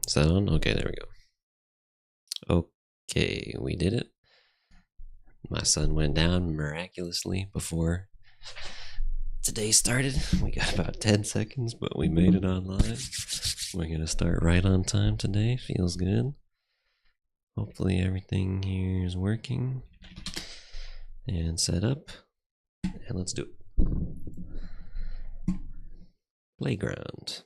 Is that on? Okay, there we go. Okay, we did it. My sun went down miraculously before today started. We got about 10 seconds, but we made it online. We're going to start right on time today. Feels good. Hopefully everything here is working and set up. And let's do it. Playground.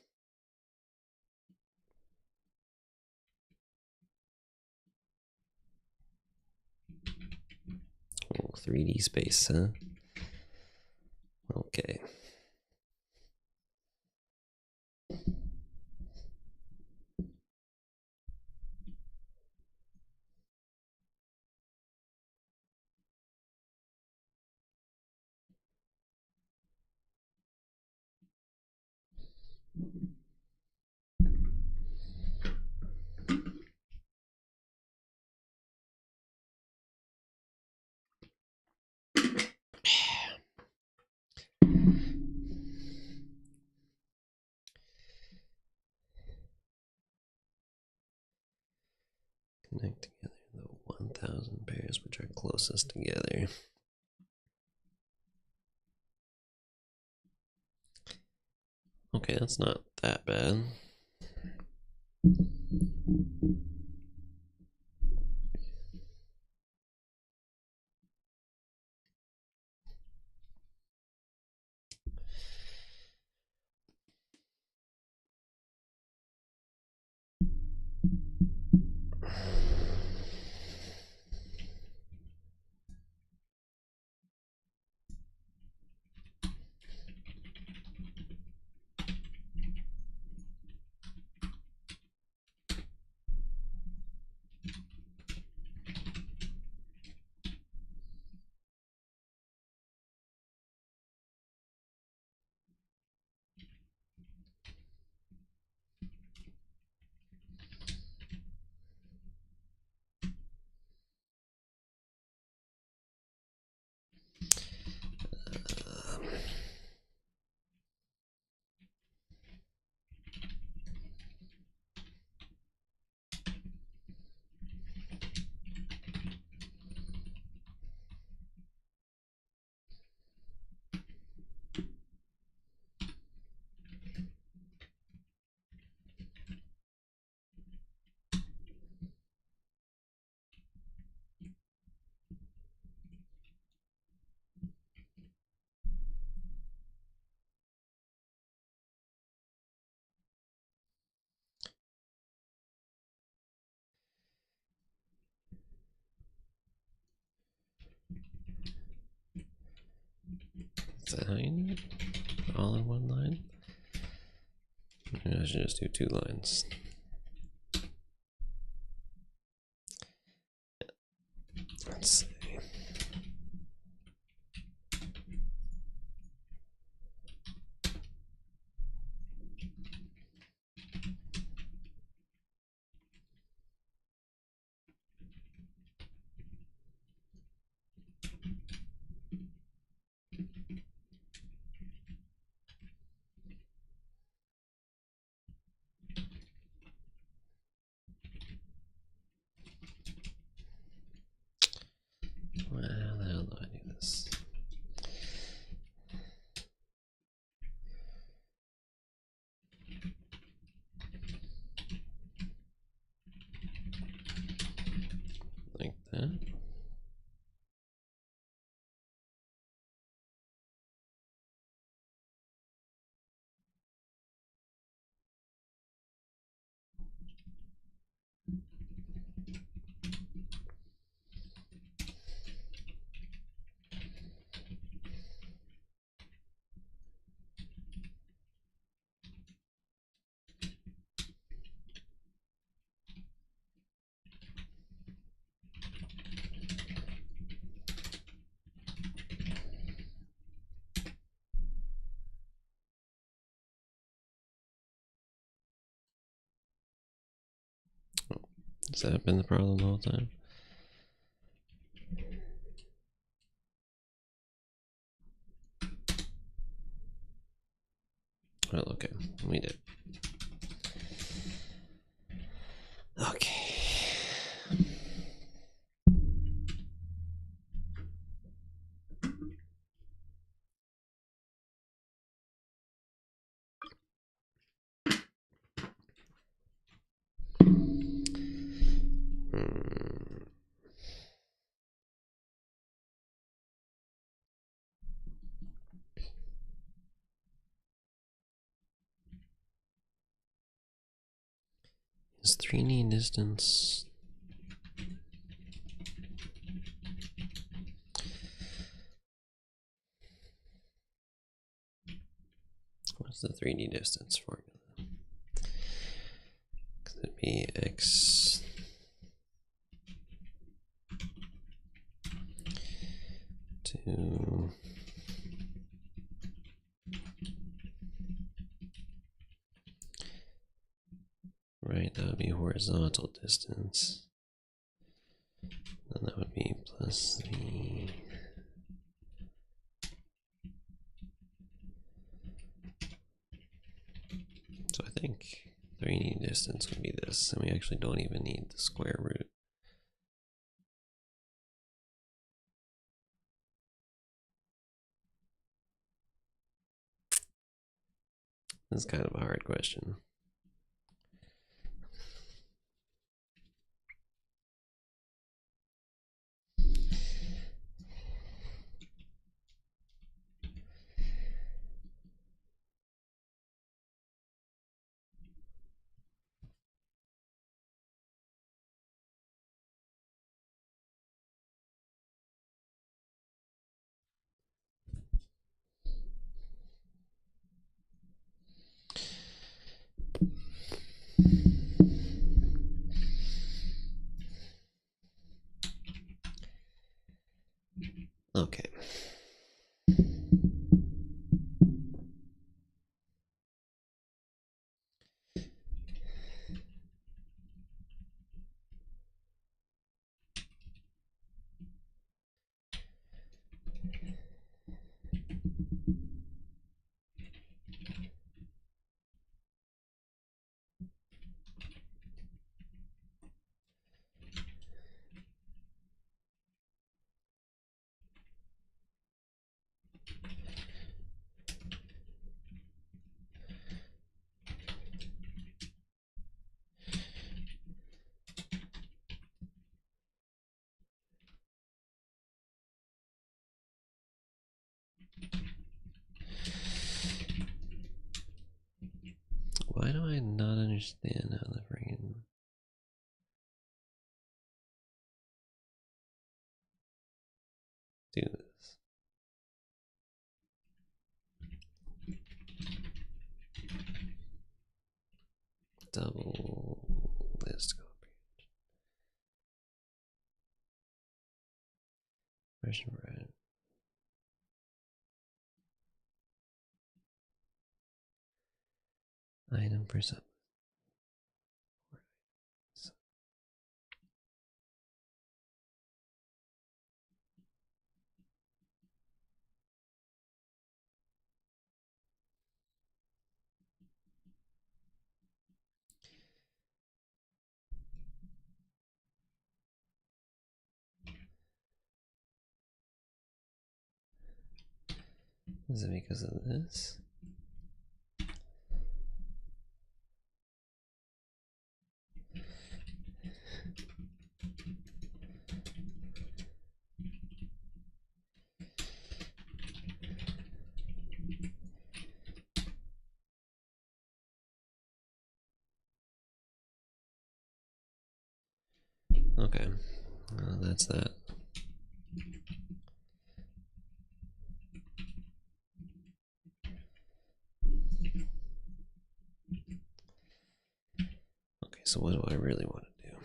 Oh, 3D space, huh? Okay. Connect together the 1,000 pairs which are closest together. Okay, that's not that bad. Is that how you do it? All in one line? Maybe I should just do 2 lines. Let's see. Well, how the hell do I do this? Like that. Has that been the problem the whole time? Well, okay, we did. Is 3D distance... What's the 3D distance formula? Could it be x to right, that would be horizontal distance. And that would be plus the so I think 3D distance would be this, and we actually don't even need the square root. This is kind of a hard question. Okay. Why do I not understand how the friggin' do this? Double list comprehension. Right. Item per sub. Is it because of this? Okay, well, that's that. Okay, so what do I really want to do?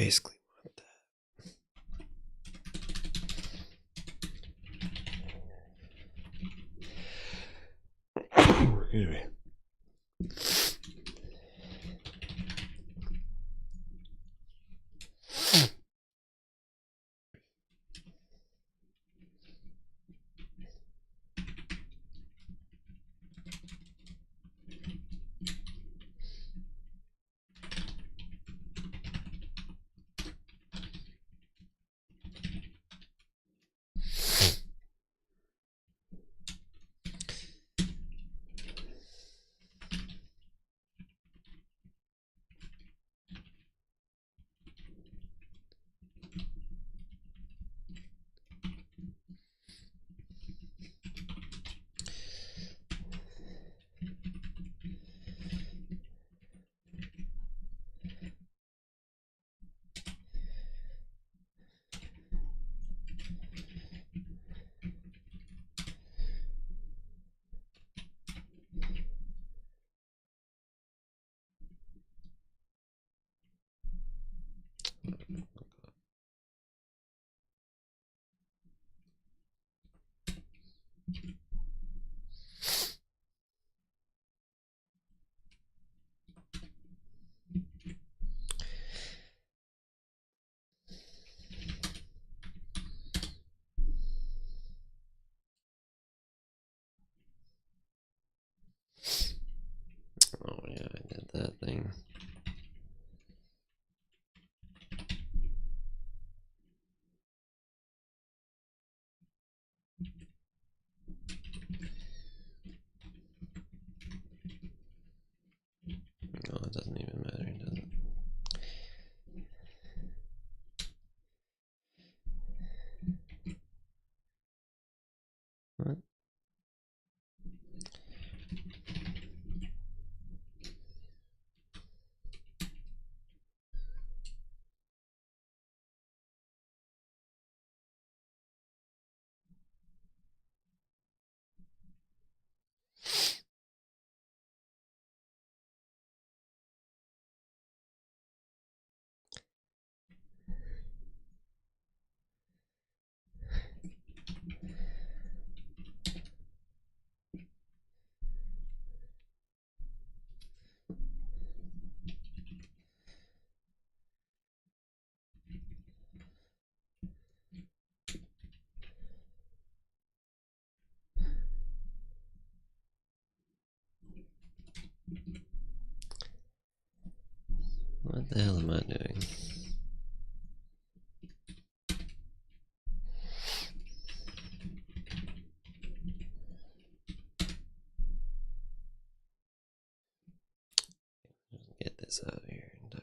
basically want that. Anyway. Oh yeah, I did that thing. No, it doesn't even matter, does it? What? What the hell am I doing? Get this out of here entirely.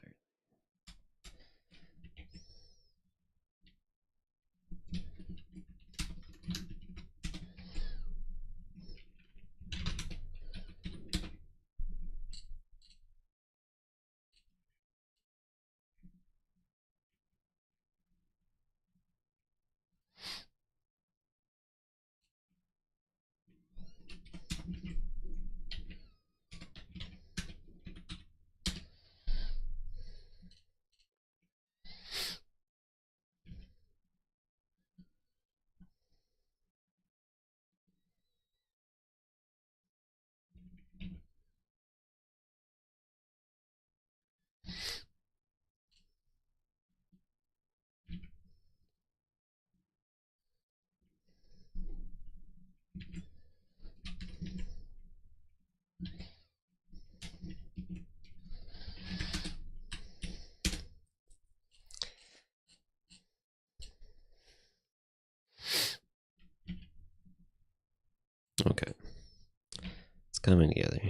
Okay. It's coming together.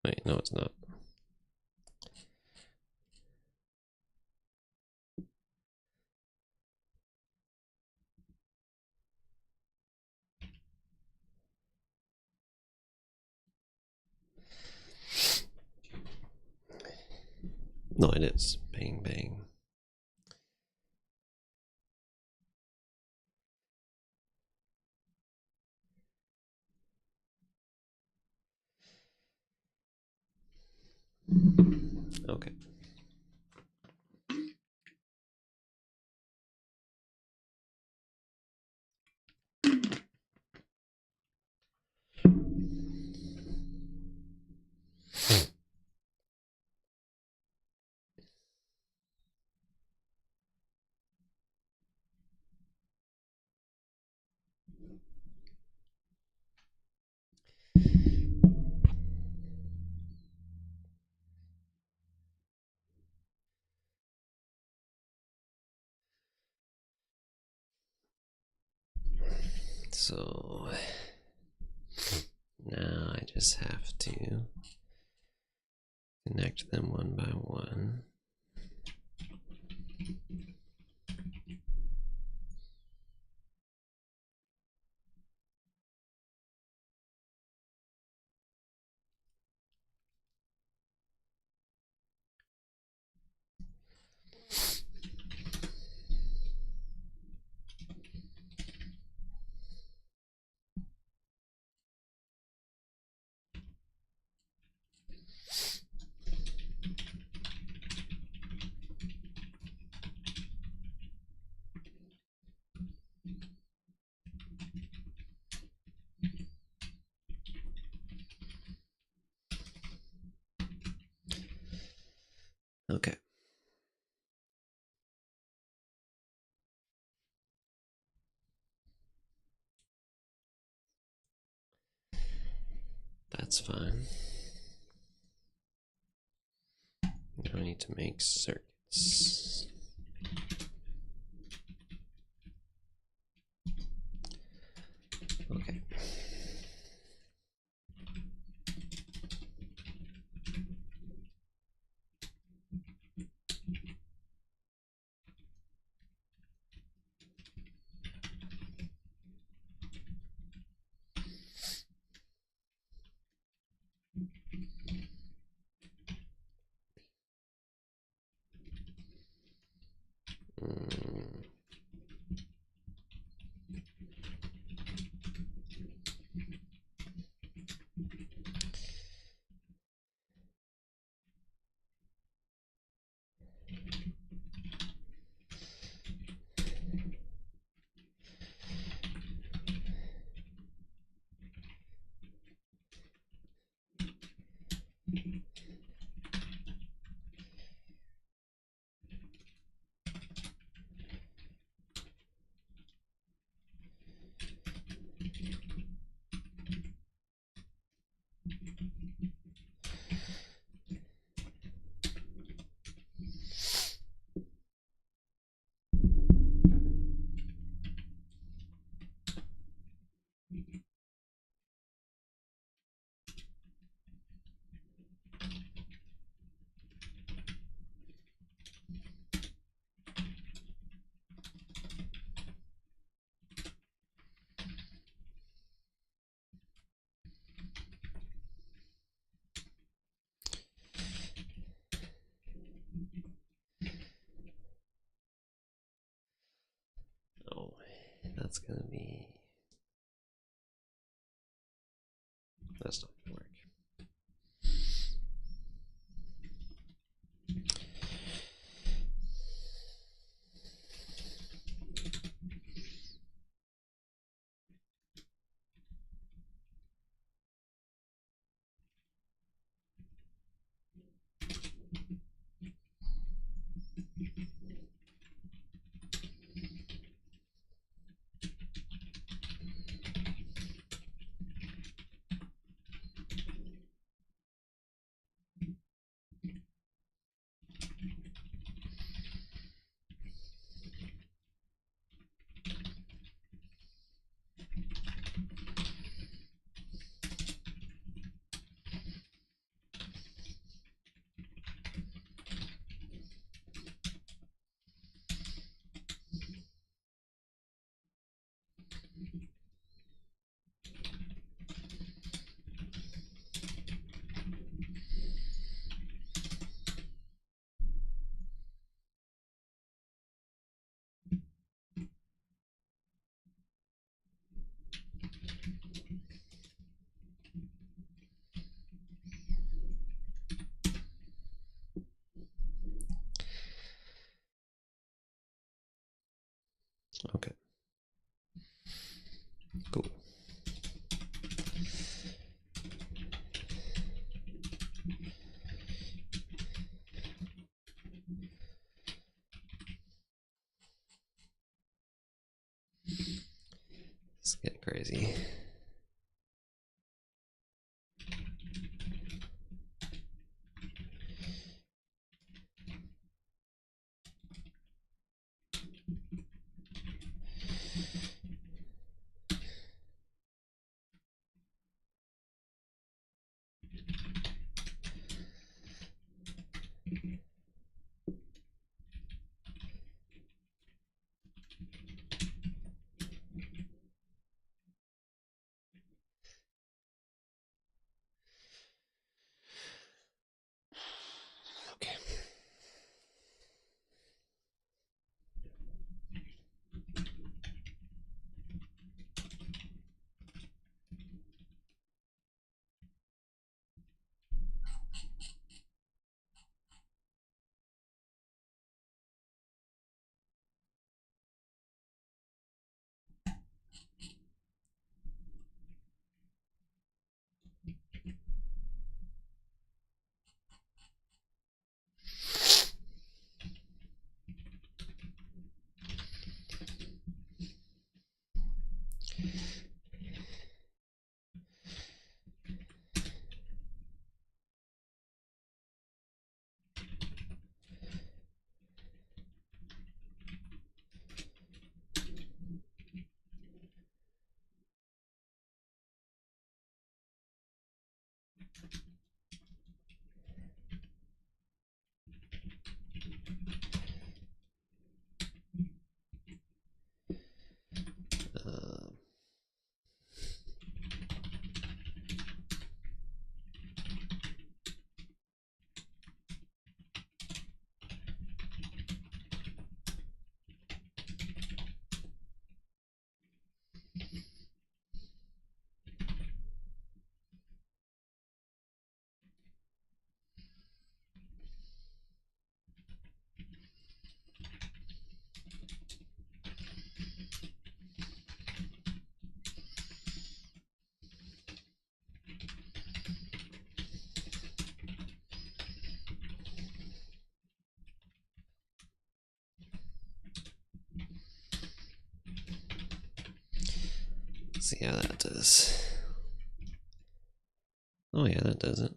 Wait, no, it's not. No, it is. Bang, bang. Okay. So now I just have to connect them one by one. Okay. That's fine. Now I need to make circuits. Okay. Mm. Oh, that's gonna be. That's not gonna work. Okay. Cool. It's getting crazy. Okay. Um, see how that does. Oh yeah, that does it.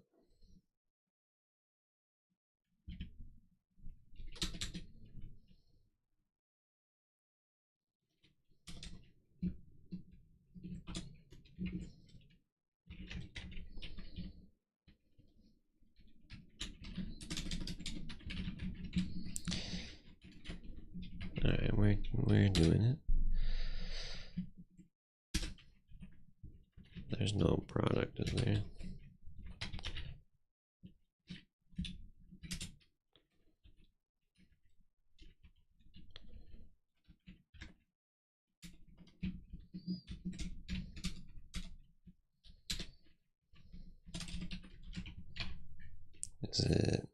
All right, we're doing it. There's no product in there. Is it?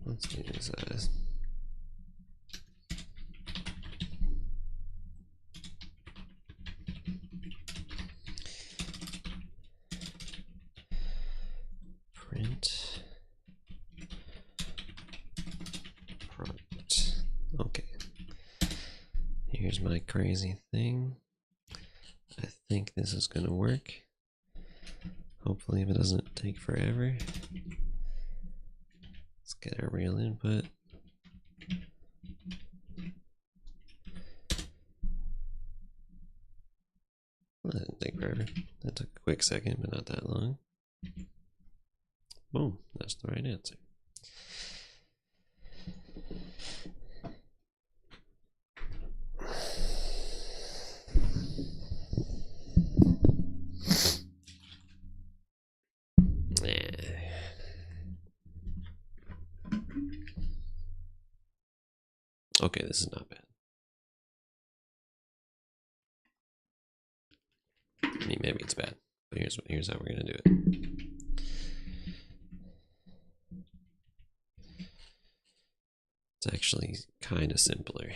Let's do this size. Print product. Okay. Here's my crazy thing. I think this is gonna work. Hopefully, if it doesn't take forever. Let's get our real input. Well, that didn't take forever. That took a quick second, but not that long. Boom, that's the right answer. Okay, this is not bad. I mean, maybe it's bad. Here's how we're gonna do it. It's actually kind of simpler.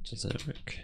Does that work?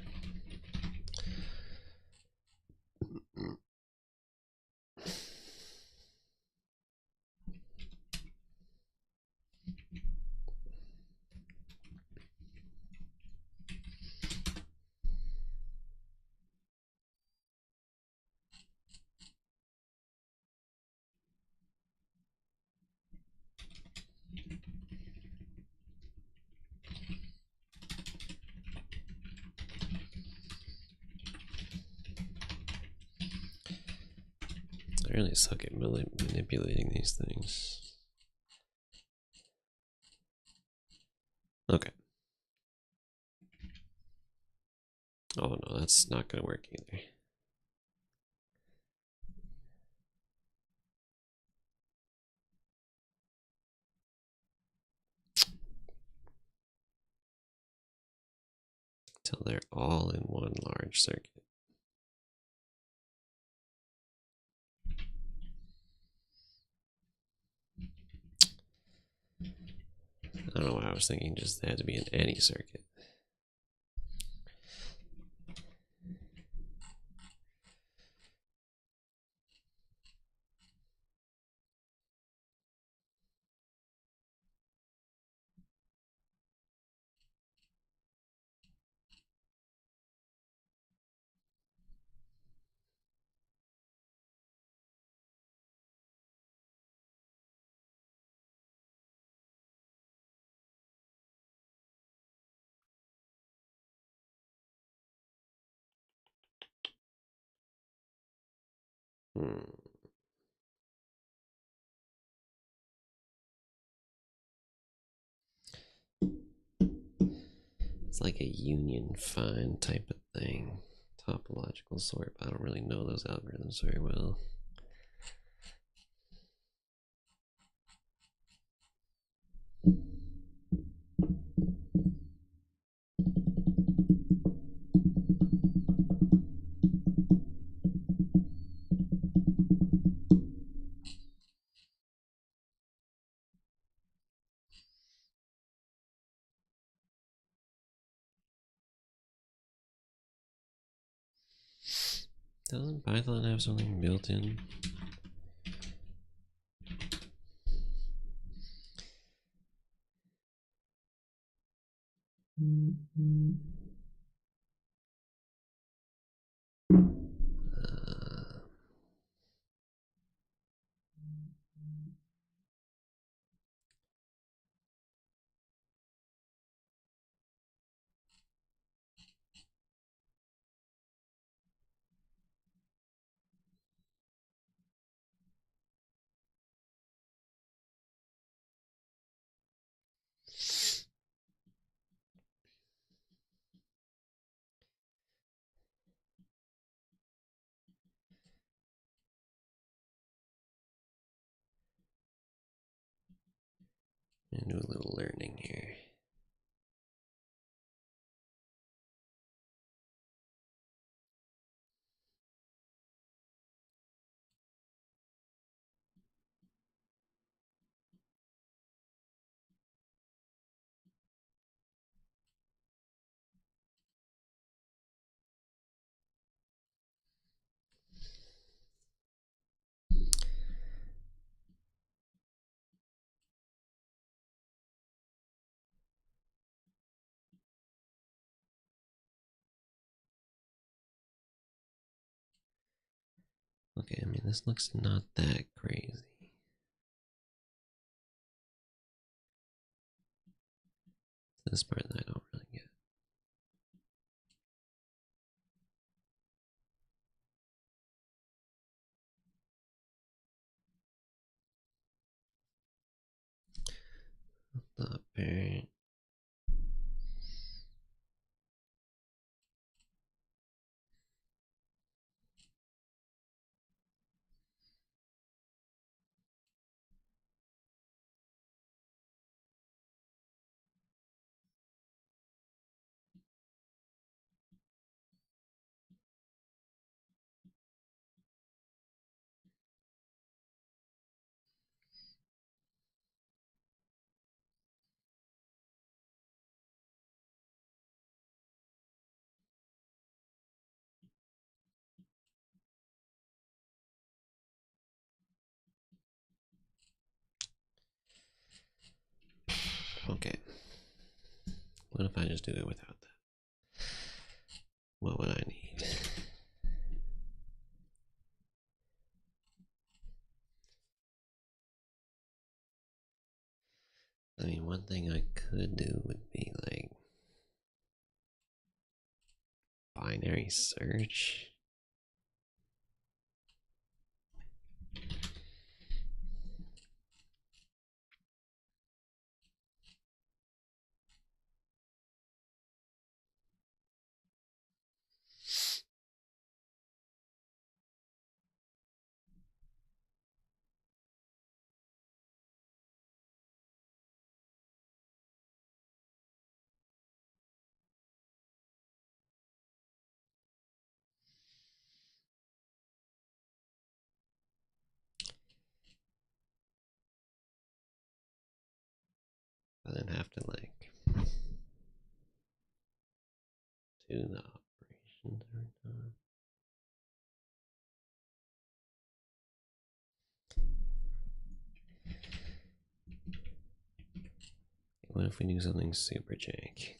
I really suck at manipulating these things. Okay. Oh no, that's not gonna work either. Till they're all in one large circuit. I don't know why I was thinking just had to be in any circuit. It's like a union find type of thing. Topological sort, but I don't really know those algorithms very well. Doesn't Python have something built in? And do a little learning here. Okay, I mean, this looks not that crazy. This part that I don't really get. The parent. Okay. What if I just do it without that? What would I need? I mean, one thing I could do would be like binary search. I then have to like do the operations every time. What if we do something super jank?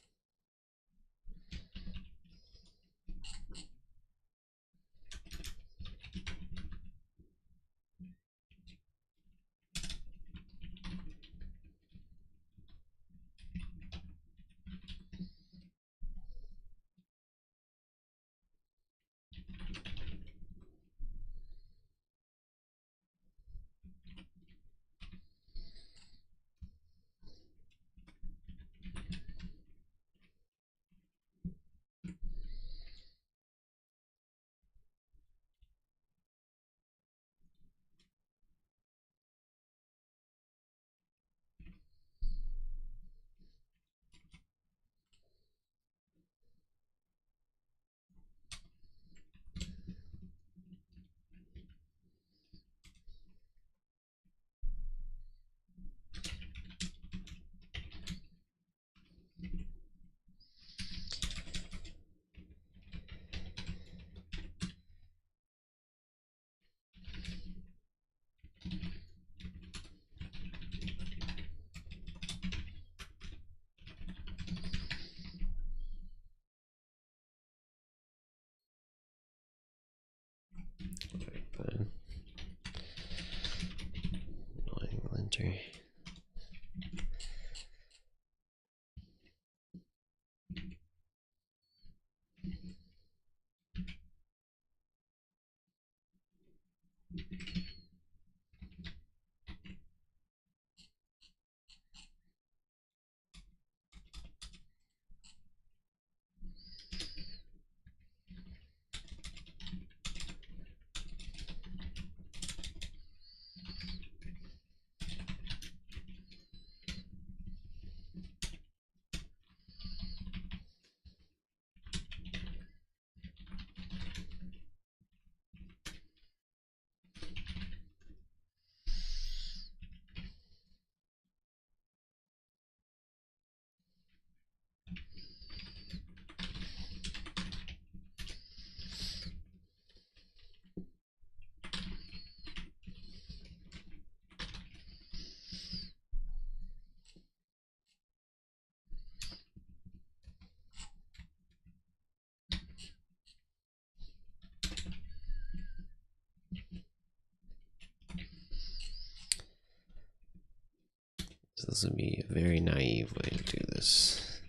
this would be a very naive way to do this.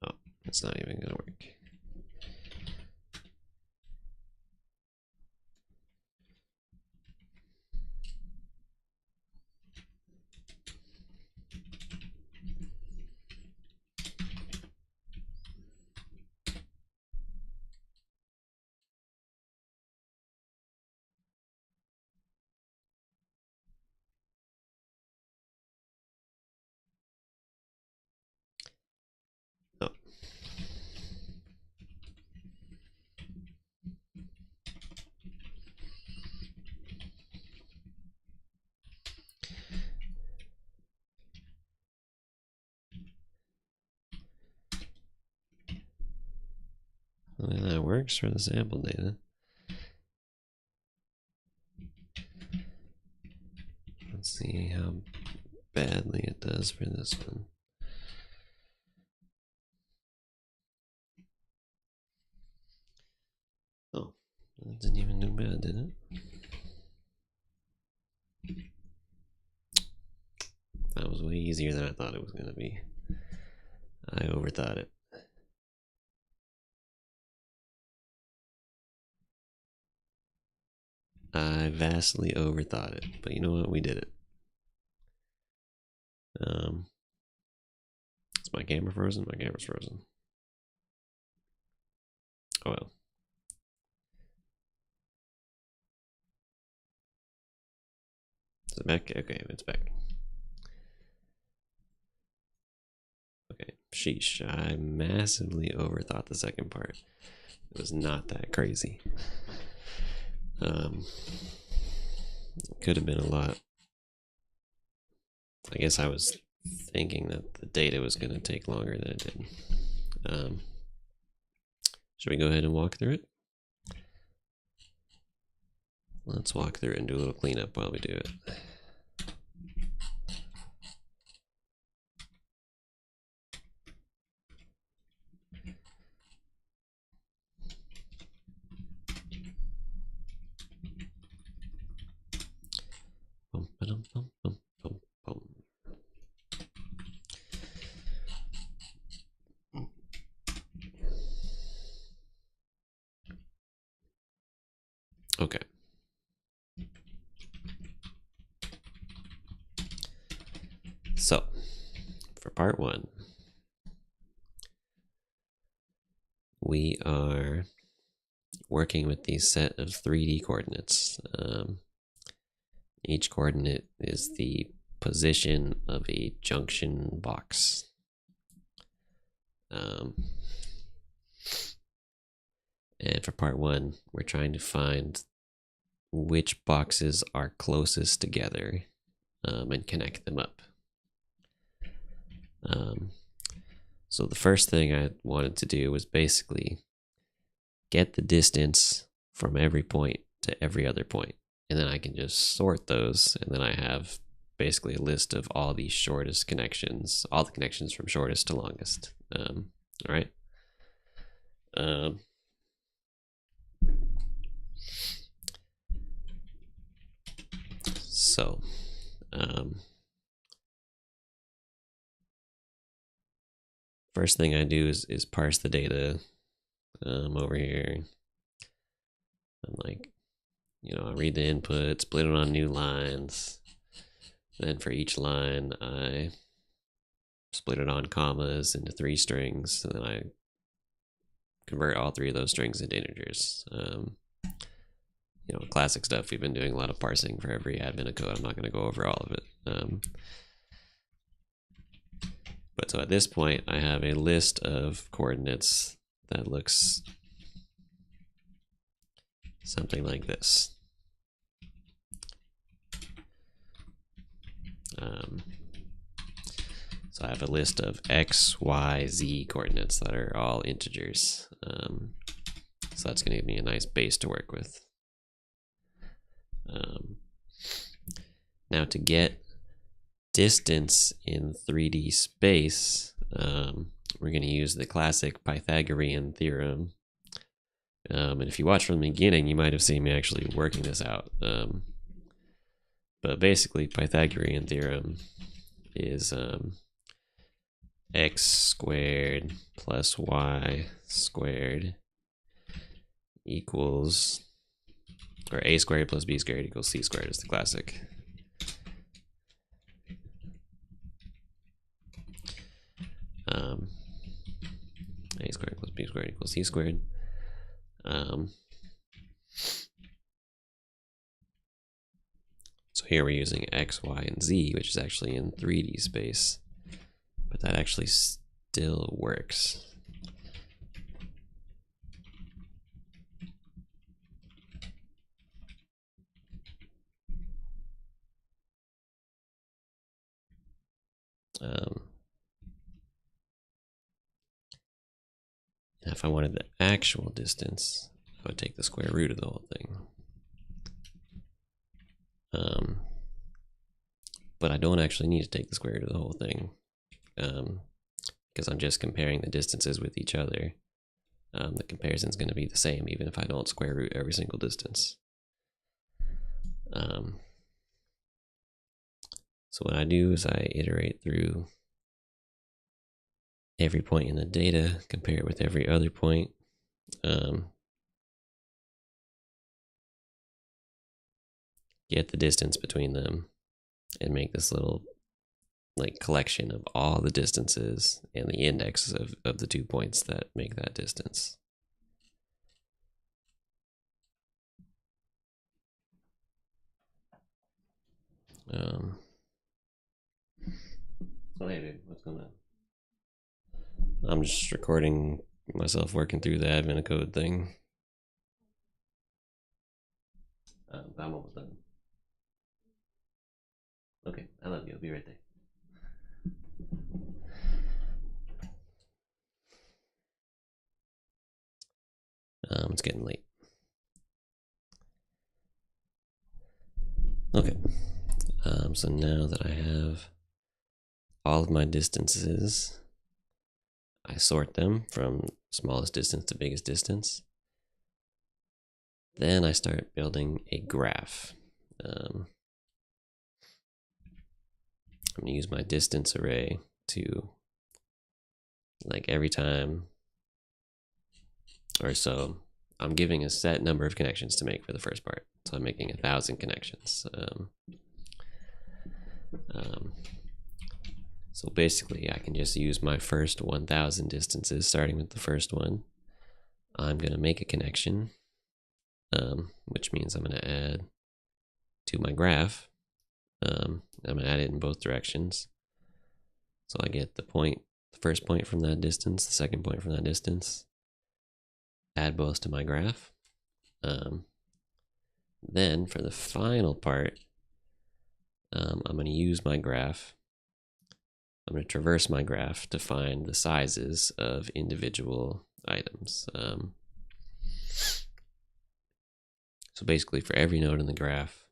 Oh, it's not even gonna work. Oh. Well, that works for the sample data. Let's see how badly it does for this one. Oh, that didn't even do bad, did it? That was way easier than I thought it was going to be. I overthought it. I vastly overthought it, but you know what? We did it. Is my camera frozen? My camera's frozen. Oh well. Is it back? Okay, it's back. Okay, sheesh. I massively overthought the second part. It was not that crazy. It could have been a lot. I guess I was thinking that the data was going to take longer than it did. Should we go ahead and walk through it? Let's walk through it and do a little cleanup while we do it. Okay. So, for part one, we are working with these set of 3D coordinates. Each coordinate is the position of a junction box. And for part one, we're trying to find which boxes are closest together and connect them up. So the first thing I wanted to do was basically get the distance from every point to every other point. And then I can just sort those, and then I have basically a list of all the shortest connections, all the connections from shortest to longest. All right. So, first thing I do is parse the data over here. I'm like, I read the input, split it on new lines. Then for each line, I split it on commas into 3 strings, and then I convert all 3 of those strings into integers. Classic stuff. We've been doing a lot of parsing for every advent of code. I'm not going to go over all of it. But so at this point, I have a list of coordinates that looks something like this. So I have a list of x, y, z coordinates that are all integers. So that's going to give me a nice base to work with. Now to get distance in 3D space, we're going to use the classic Pythagorean theorem. And if you watch from the beginning, you might have seen me actually working this out. But basically, Pythagorean theorem is x squared plus y squared equals, or a squared plus b squared equals c squared is the classic. A squared plus b squared equals c squared. So here we're using x, y, and z, which is actually in 3D space, but that actually still works. If I wanted the actual distance, I would take the square root of the whole thing. But I don't actually need to take the square root of the whole thing, because I'm just comparing the distances with each other. The comparison is going to be the same even if I don't square root every single distance. So what I do is I iterate through every point in the data, compare it with every other point. Get the distance between them and make this little like collection of all the distances and the index of the 2 points that make that distance. So hey babe, what's going on? I'm just recording myself working through the admin code thing. I'm almost done. Okay, I love you. I'll be right there. It's getting late. Okay, so now that I have all of my distances, I sort them from smallest distance to biggest distance. Then I start building a graph. I'm going to use my distance array to, like, every time or so, I'm giving a set number of connections to make for the first part. So I'm making 1,000 connections. So basically, I can just use my first 1,000 distances, starting with the first one. I'm going to make a connection, which means I'm going to add to my graph. I'm going to add it in both directions. So I get the first point from that distance, the second point from that distance, add both to my graph. Then for the final part, I'm going to use my graph. I'm going to traverse my graph to find the sizes of individual items. So basically for every node in the graph,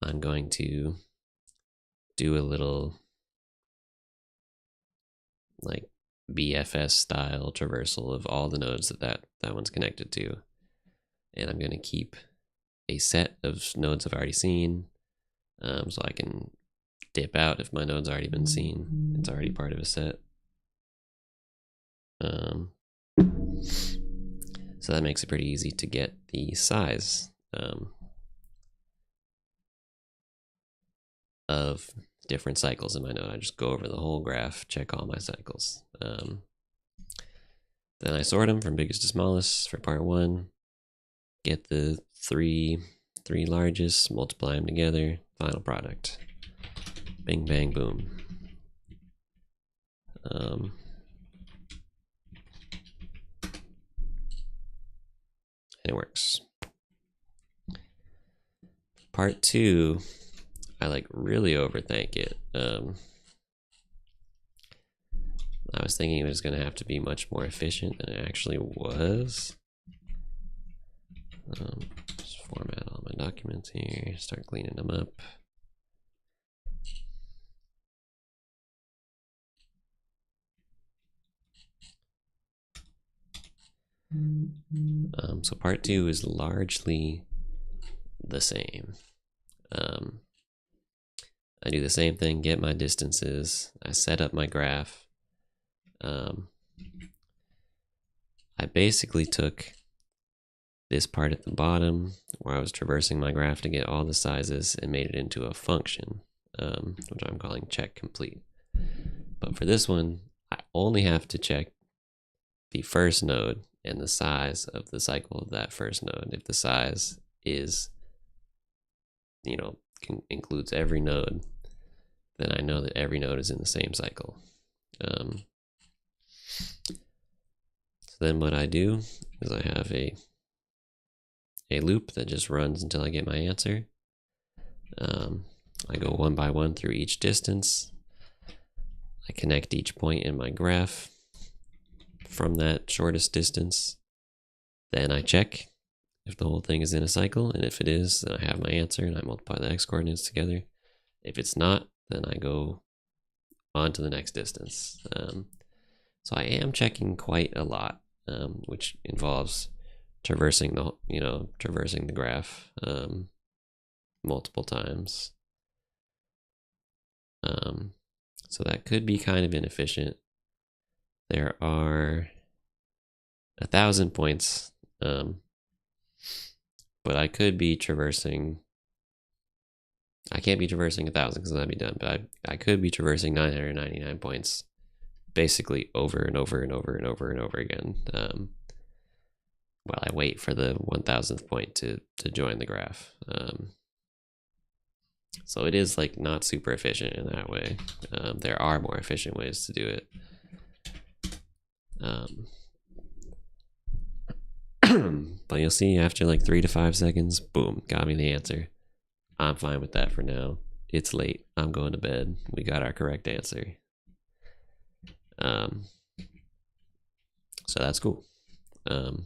I'm going to do a little like BFS style traversal of all the nodes that one's connected to. And I'm going to keep a set of nodes I've already seen, so I can dip out if my node's already been seen. It's already part of a set. So that makes it pretty easy to get the size of different cycles in my node. I just go over the whole graph, check all my cycles. Then I sort them from biggest to smallest for part one, get the three largest, multiply them together, final product. Bing, bang, boom. And it works. Part two, I like really overthink it. I was thinking it was going to have to be much more efficient than it actually was. Just format all my documents here, start cleaning them up. So part 2 is largely the same. I do the same thing, get my distances, I set up my graph. I basically took this part at the bottom where I was traversing my graph to get all the sizes and made it into a function, which I'm calling check complete. But for this one, I only have to check the first node and the size of the cycle of that first node. If the size is, includes every node, then I know that every node is in the same cycle. So then what I do is I have a loop that just runs until I get my answer. I go one by one through each distance. I connect each point in my graph from that shortest distance. Then I check if the whole thing is in a cycle, and if it is, then I have my answer and I multiply the x coordinates together. If it's not, then I go on to the next distance. So I am checking quite a lot, which involves traversing the graph multiple times. So that could be kind of inefficient. There are 1,000 points, but I could be traversing. I can't be traversing 1,000 because that'd be done, but I could be traversing 999 points, basically over and over and over and over and over again, while I wait for the 1,000th point to join the graph. So it is like not super efficient in that way. There are more efficient ways to do it. But you'll see after like 3 to 5 seconds, boom, got me the answer. I'm fine with that for now. It's late. I'm going to bed. We got our correct answer. So that's cool. I'm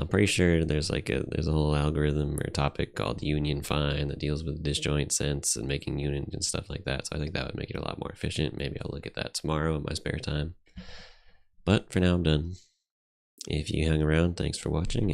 pretty sure there's a whole algorithm or topic called union find that deals with disjoint sense and making unions and stuff like that. So I think that would make it a lot more efficient. Maybe I'll look at that tomorrow in my spare time. But for now, I'm done. If you hung around, thanks for watching.